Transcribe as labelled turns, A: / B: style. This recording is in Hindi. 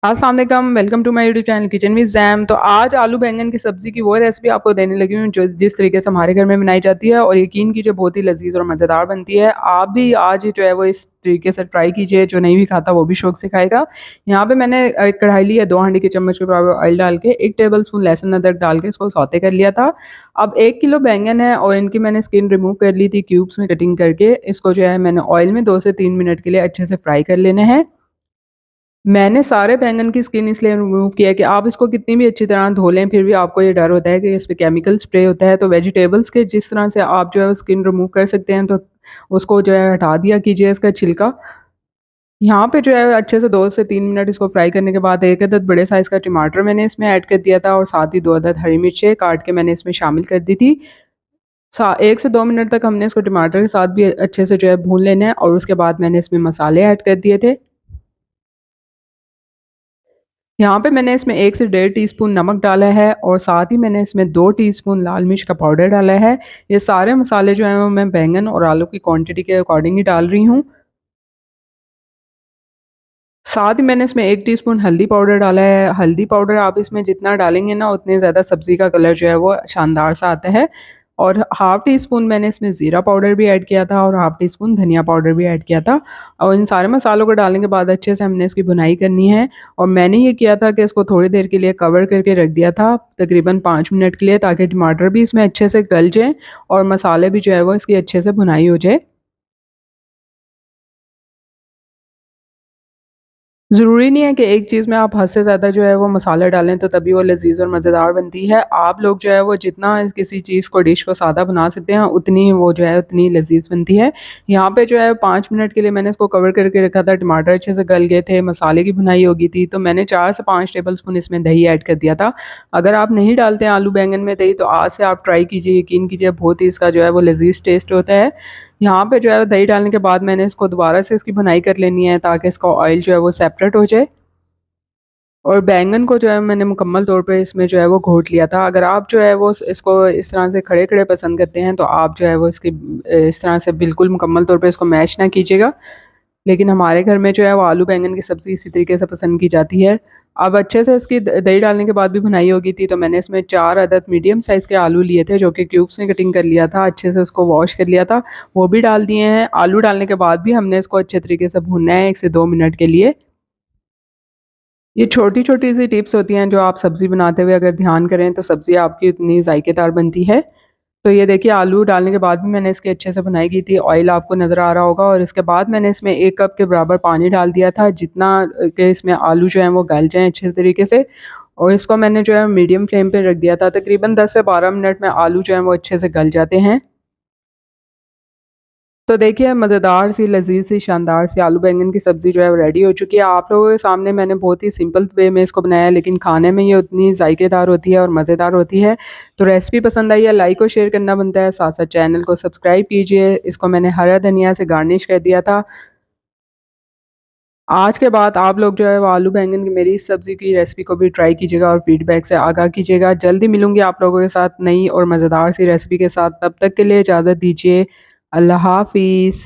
A: अस्सलाम वालेकुम, welcome to my YouTube channel kitchen with Zaim. तो आज आलू बैंगन की सब्ज़ी की वो रेसिपी आपको देने लगी हूँ जो जिस तरीके से हमारे घर में बनाई जाती है और यकीन कीजिए बहुत ही लज़ीज़ और मज़ेदार बनती है। आप भी आज जो है वो इस तरीके से ट्राई कीजिए, जो नहीं भी खाता वो भी शौक से खाएगा। यहाँ पे मैंने एक कढ़ाई ली है, 2 हांडी के चम्मच के बराबर ऑयल डाल के 1 टेबल स्पून लहसुन अदरक डाल के इसको सौते कर लिया था। अब 1 किलो बैंगन है और इनकी मैंने स्किन रिमूव कर ली थी क्यूब्स में कटिंग करके। इसको जो है मैंने ऑयल में 2 से 3 मिनट के लिए अच्छे से फ्राई कर लेने हैं। मैंने सारे बैंगन की स्किन इसलिए रिमूव किया है कि आप इसको कितनी भी अच्छी तरह धो लें, फिर भी आपको ये डर होता है कि इस पे केमिकल स्प्रे होता है। तो वेजिटेबल्स के जिस तरह से आप जो है स्किन रिमूव कर सकते हैं, तो उसको जो है हटा दिया कीजिए इसका छिलका। यहाँ पे जो है अच्छे से 2 से 3 मिनट इसको फ्राई करने के बाद 1 अदद बड़े साइज़ का टमाटर मैंने इसमें ऐड कर दिया था और साथ ही 2 अदद हरी मिर्चें काट के मैंने इसमें शामिल कर दी थी। 1 से 2 मिनट तक हमने इसको टमाटर के साथ भी अच्छे से जो है भून लेना है और उसके बाद मैंने इसमें मसाले ऐड कर दिए थे। यहाँ पे मैंने इसमें 1 से डेढ़ टीस्पून नमक डाला है और साथ ही मैंने इसमें 2 टीस्पून लाल मिर्च का पाउडर डाला है। ये सारे मसाले जो हैं वो मैं बैंगन और आलू की क्वांटिटी के अकॉर्डिंग ही डाल रही हूँ। साथ ही मैंने इसमें 1 टीस्पून हल्दी पाउडर डाला है। हल्दी पाउडर आप इसमें जितना डालेंगे ना उतने ज़्यादा सब्ज़ी का कलर जो है वो शानदार सा आता है। और हाफ़ टी स्पून मैंने इसमें ज़ीरा पाउडर भी ऐड किया था और हाफ़ टी स्पून धनिया पाउडर भी ऐड किया था। और इन सारे मसालों को डालने के बाद अच्छे से हमने इसकी भुनाई करनी है। और मैंने ये किया था कि इसको थोड़ी देर के लिए कवर करके रख दिया था, तकरीबन 5 मिनट के लिए, ताकि टमाटर भी इसमें अच्छे से गल जाएँ और मसाले भी जो है वो इसकी अच्छे से भुनाई हो जाए। ज़रूरी नहीं है कि एक चीज़ में आप हद से ज़्यादा जो है वो मसाले डालें तो तभी वो लज़ीज़ और मज़ेदार बनती है। आप लोग जो है वो जितना इस किसी चीज़ को डिश को सादा बना सकते हैं उतनी वो जो है उतनी लज़ीज़ बनती है। यहाँ पे जो है 5 मिनट के लिए मैंने इसको कवर करके रखा था, टमाटर अच्छे से गल गए थे, मसाले की भुनाई हो गई थी, तो मैंने 4 से 5 टेबल स्पून इसमें दही ऐड कर दिया था। अगर आप नहीं डालते हैं आलू बैंगन में दही तो आज से आप ट्राई कीजिए, यकीन कीजिए बहुत ही इसका जो है वो लज़ीज़ टेस्ट होता है। यहाँ पे जो है दही डालने के बाद मैंने इसको दोबारा से इसकी भुनाई कर लेनी है ताकि इसका ऑयल जो है वो सेपरेट हो जाए। और बैंगन को जो है मैंने मुकम्मल तौर पे इसमें जो है वो घोट लिया था। अगर आप जो है वो इसको इस तरह से खड़े-खड़े पसंद करते हैं तो आप जो है वो इसकी इस तरह से बिल्कुल मुकम्मल तौर पे इसको मैश ना कीजिएगा। लेकिन हमारे घर में जो है वो आलू बैंगन की सब्ज़ी इसी तरीके से पसंद की जाती है। अब अच्छे से इसकी द दही डालने के बाद भी भुनाई हो गई थी, तो मैंने इसमें 4 अदद मीडियम साइज़ के आलू लिए थे जो कि क्यूब्स में कटिंग कर लिया था, अच्छे से उसको वॉश कर लिया था, वो भी डाल दिए हैं। आलू डालने के बाद भी हमने इसको अच्छे तरीके से भूनना है 1 से 2 मिनट के लिए। ये छोटी-छोटी सी टिप्स होती हैं जो आप सब्ज़ी बनाते हुए अगर ध्यान करें तो सब्ज़ी आपकी उतनी ज़ायकेदार बनती है। तो ये देखिए आलू डालने के बाद भी मैंने इसकी अच्छे से भुनाई की थी, ऑयल आपको नज़र आ रहा होगा और इसके बाद मैंने इसमें 1 कप के बराबर पानी डाल दिया था, जितना कि इसमें आलू जो हैं वो गल जाएँ अच्छे तरीके से। और इसको मैंने जो है मीडियम फ्लेम पे रख दिया था, तकरीबन 10 से 12 मिनट में आलू जो हैं वो अच्छे से गल जाते हैं। तो देखिए मज़ेदार सी, लज़ीज़ सी, शानदार सी आलू बैंगन की सब्ज़ी जो है वो रेडी हो चुकी है। आप लोगों के सामने मैंने बहुत ही सिंपल वे में इसको बनाया है, लेकिन खाने में ये उतनी ज़ायकेदार होती है और मज़ेदार होती है। तो रेसिपी पसंद आई है, लाइक और शेयर करना बनता है, साथ-साथ चैनल को सब्सक्राइब कीजिए। इसको मैंने हरा धनिया से गार्निश कर दिया था। आज के बाद आप लोग जो है वो आलू बैंगन की मेरी इस सब्ज़ी की रेसिपी को भी ट्राई कीजिएगा और फीडबैक से आगाह कीजिएगा। जल्दी मिलूँगी आप लोगों के साथ नई और मज़ेदार सी रेसिपी के साथ, तब तक के लिए इजाज़त दीजिए। अल्लाह हाफ़िज़।